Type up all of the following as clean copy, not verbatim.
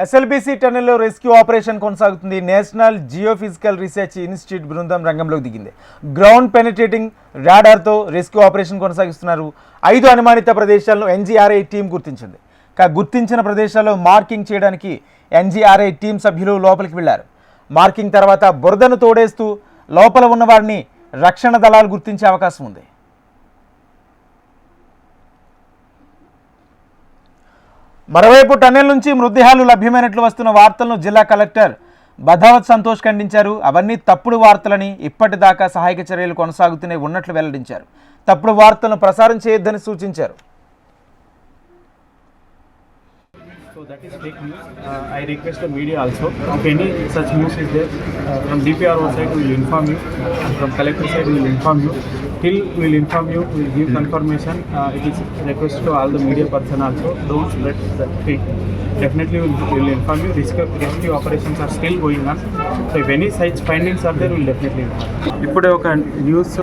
SLBC టన్నెల్లో rescue operation కొనసాగుతుంది. National geophysical research institute బృందం రంగంలోకి దిగింది. గ్రౌండ్ పెనిట్రేటింగ్ రాడార్తో రెస్క్యూ ఆపరేషన్ కొనసాగిస్తున్నారు. 5 అనుమానిత ప్రదేశాలను ఎన్జీఆర్ఐ టీం గుర్తించింది. గుర్తించిన ప్రదేశాల్లో మార్కింగ్ చేయడానికి ఎన్జీఆర్ఐ టీం సభ్యులు లోపలికి వెళ్లారు. మార్కింగ్ తర్వాత బురదను తోడేస్తూ లోపల ఉన్న వారిని రక్షణ దళాలు గుర్తించే అవకాశం ఉంది. మరోవైపు టన్నెల్ నుంచి మృతదేహాలు లభ్యమైనట్లు వస్తున్న వార్తలను జిల్లా కలెక్టర్ బధావత్ సంతోష్ ఖండించారు. అవన్నీ తప్పుడు వార్తలని, ఇప్పటిదాకా సహాయక చర్యలు కొనసాగుతూనే ఉన్నట్లు వెల్లడించారు. తప్పుడు వార్తలను ప్రసారం చేయొద్దని సూచించారు. So that is fake news. I request the media also. If any such news is there, from DPRO side we will inform you. From collector side we will inform you. Till we will inform you, we will give confirmation. It is request to all the media person also. Don't spread that fake. Definitely we will inform you. Rescue operations are still going on. So if any such findings are there, we will definitely inform. ఇప్పుడే ఒక news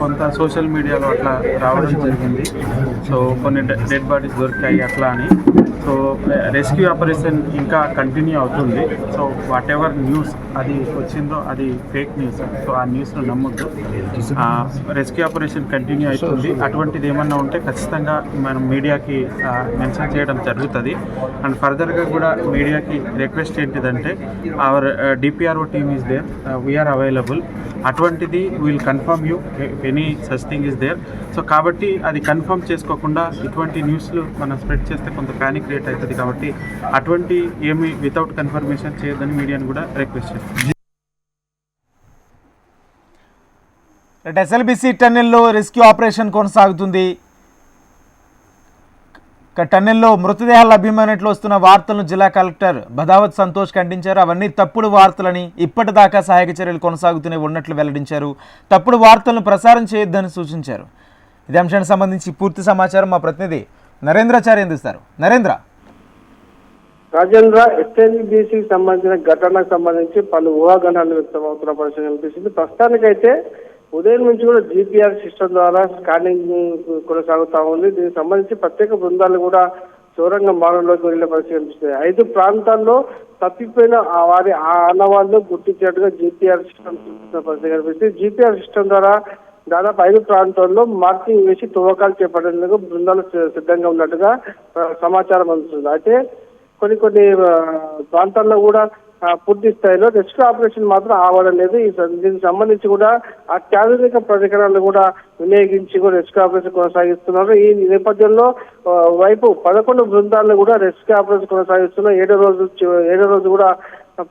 కొంత social మీడియాలో అట్లా రావడం జరిగింది. So కొన్ని dead bodies దొరికాయి అట్లా అని. సో రెస్క్యూ ఆపరేషన్ ఇంకా కంటిన్యూ అవుతుంది. సో వాట్ ఎవర్ న్యూస్ అది వచ్చిందో అది ఫేక్ న్యూస్. సో ఆ న్యూస్ను నమ్మొద్దు. రెస్క్యూ ఆపరేషన్ కంటిన్యూ అవుతుంది. అటువంటిది ఏమన్నా ఉంటే ఖచ్చితంగా మనం మీడియాకి మెన్షన్ చేయడం జరుగుతుంది. అండ్ ఫర్దర్గా కూడా మీడియాకి రిక్వెస్ట్ ఏంటిదంటే our DPRO team is there, we are available. అటువంటిది will confirm you any such thing is there. So కాబట్టి అది కన్ఫర్మ్ చేసుకోకుండా ఇటువంటి న్యూస్లు మనం స్ప్రెడ్ చేస్తే కొంత ప్యానిక్ క్రియేట్ అవుతుంది. కాబట్టి అటువంటి ఏమి వితౌట్ కన్ఫర్మేషన్ చేయొద్దని మీడియాని కూడా రిక్వెస్ట్ చేస్తాం. ఎస్ఎల్బీసీ టన్నెల్లో రెస్క్యూ ఆపరేషన్ కొనసాగుతుంది. టన్నెల్లో మృతదేహాలు లభ్యమైనట్లు వస్తున్న వార్తలను జిల్లా కలెక్టర్ బధావత్ సంతోష్ ఖండించారు. అవన్నీ తప్పుడు వార్తలని, ఇప్పటిదాకా సహాయక చర్యలు కొనసాగుతూనే ఉన్నట్లు వెల్లడించారు. తప్పుడు వార్తలను ప్రసారం చేయొద్దని సూచించారు. ఇదే అంశానికి సంబంధించి పూర్తి సమాచారం మా ప్రతినిధి నరేంద్రాచార్య అందిస్తారు. నరేంద్ర. రాజేంద్ర, ఎస్ఎల్బీసీకి సంబంధించిన ఘటనకు సంబంధించి పలు ఊహాగానాలు వ్యక్తమవుతున్న పరిస్థితి కనిపిస్తుంది. ప్రస్తుతానికైతే ఉదయం నుంచి కూడా జీపీఆర్ సిస్టమ్ ద్వారా స్కానింగ్ కొనసాగుతా ఉంది. దీనికి సంబంధించి ప్రత్యేక బృందాలు కూడా సొరంగ మార్గంలోకి వెళ్లే పరిస్థితి కనిపిస్తుంది. 5 ప్రాంతాల్లో తప్పిపోయిన వారి ఆనవాళ్లు గుర్తించినట్టుగా జీపీఆర్ సిస్టమ్ చూపిస్తున్న పరిస్థితి కనిపిస్తుంది. జీపీఆర్ సిస్టమ్ ద్వారా దాదాపు 5 ప్రాంతాల్లో మార్కింగ్ వేసి తవ్వకాలు చేపట్టేందుకు బృందాలు సిద్ధంగా ఉన్నట్టుగా సమాచారం అందుతుంది. అయితే కొన్ని ప్రాంతాల్లో కూడా పూర్తి స్థాయిలో రెస్క్యూ ఆపరేషన్ మాత్రం ఆవడం లేదు. దీనికి సంబంధించి కూడా అత్యాధునిక పరికరాలు కూడా వినియోగించి కూడా రెస్క్యూ ఆపరేషన్ కొనసాగిస్తున్నారు. ఈ నేపథ్యంలో వైపు 11 బృందాలను కూడా రెస్క్యూ ఆపరేషన్ కొనసాగిస్తున్నారు. 7వ రోజు కూడా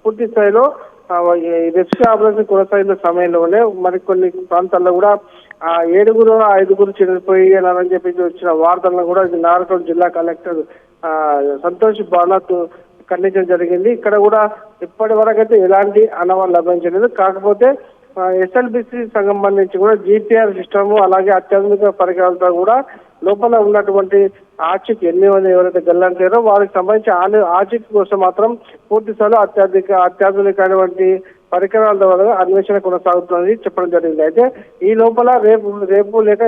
పూర్తి స్థాయిలో రెస్క్యూ ఆపరేషన్ కొనసాగిన సమయంలోనే మరికొన్ని ప్రాంతాల్లో కూడా 5 చనిపోయారని చెప్పి వచ్చిన వార్తలను కూడా నారాయణఖేడ్ జిల్లా కలెక్టర్ సంతోష్ బానత్ ఖండించడం జరిగింది. ఇక్కడ కూడా ఇప్పటి వరకు అయితే ఎలాంటి ఆనవాళ్లు లభించలేదు. కాకపోతే ఎస్ఎల్బీసీ సంబంధించి కూడా జీపీఆర్ సిస్టమ్ అలాగే అత్యాధునిక పరికరాలతో కూడా లోపల ఉన్నటువంటి ఆచూకీ 8 మంది ఎవరైతే గల్లంటారో వారికి సంబంధించి ఆచూకీ కోసం మాత్రం పూర్తి స్థాయిలో అత్యాధునికమైనటువంటి పరికరాల ద్వారా అన్వేషణ కొనసాగుతుందని చెప్పడం జరిగింది. అయితే ఈ లోపల రేపు లేక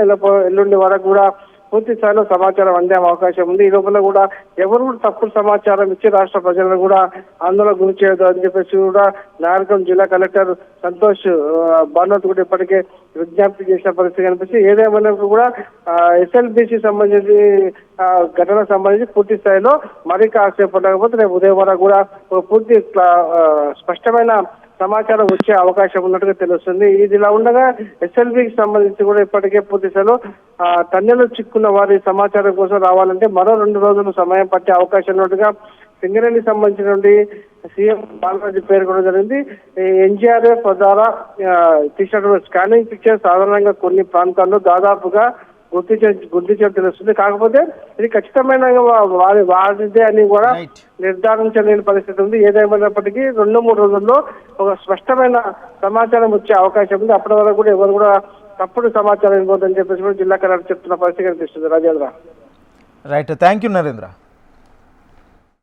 ఎల్లుండి వరకు కూడా పూర్తి స్థాయిలో సమాచారం అందే అవకాశం ఉంది. ఈ లోపల కూడా ఎవరు కూడా తప్పుడు సమాచారం ఇచ్చి రాష్ట్ర ప్రజలను కూడా ఆందోళన గురి చేయదు అని చెప్పేసి కూడా నారాయణఖేడ్ జిల్లా కలెక్టర్ సంతోష్ బానత్ కూడా ఇప్పటికే విజ్ఞప్తి చేసిన పరిస్థితి కనిపిస్తుంది. ఏదేమైనా కూడా ఎస్ఎల్బీసీ సంబంధించి ఘటనకు సంబంధించి పూర్తి స్థాయిలో మరీ కాసేపడకపోతే రేపు ఉదయం వరకు కూడా పూర్తి స్పష్టమైన సమాచారం వచ్చే అవకాశం ఉన్నట్టుగా తెలుస్తుంది. ఇది ఇలా ఉండగా ఎస్ఎల్బీకి సంబంధించి కూడా ఇప్పటికే పూర్తి స్థాయిలో టన్నెల్లో చిక్కున్న వారి సమాచారం కోసం రావాలంటే మరో 2 రోజులు సమయం పట్టే అవకాశం ఉన్నట్టుగా సింగరేణికి సంబంధించినటువంటి సీఎం బాలరాజు పేర్కొనడం జరిగింది. ఎన్జీఆర్ఎఫ్ ద్వారా తీసినటువంటి స్కానింగ్ పిక్చర్ సాధారణంగా కొన్ని ప్రాంతాల్లో దాదాపుగా గుర్తించడం తెలుస్తుంది. కాకపోతే ఇది ఖచ్చితమైన వారిదే అని కూడా నిర్ధారించలేని పరిస్థితి ఉంది. ఏదేమైనప్పటికీ 2-3 రోజుల్లో ఒక స్పష్టమైన సమాచారం వచ్చే అవకాశం ఉంది. అప్పటి వరకు కూడా ఎవరు కూడా తప్పుడు సమాచారం ఇవ్వద్దని చెప్పేసి కూడా జిల్లా కలెక్టర్ చెప్తున్న పరిస్థితి కనిపిస్తుంది. Rajendra. Right, thank you Narendra.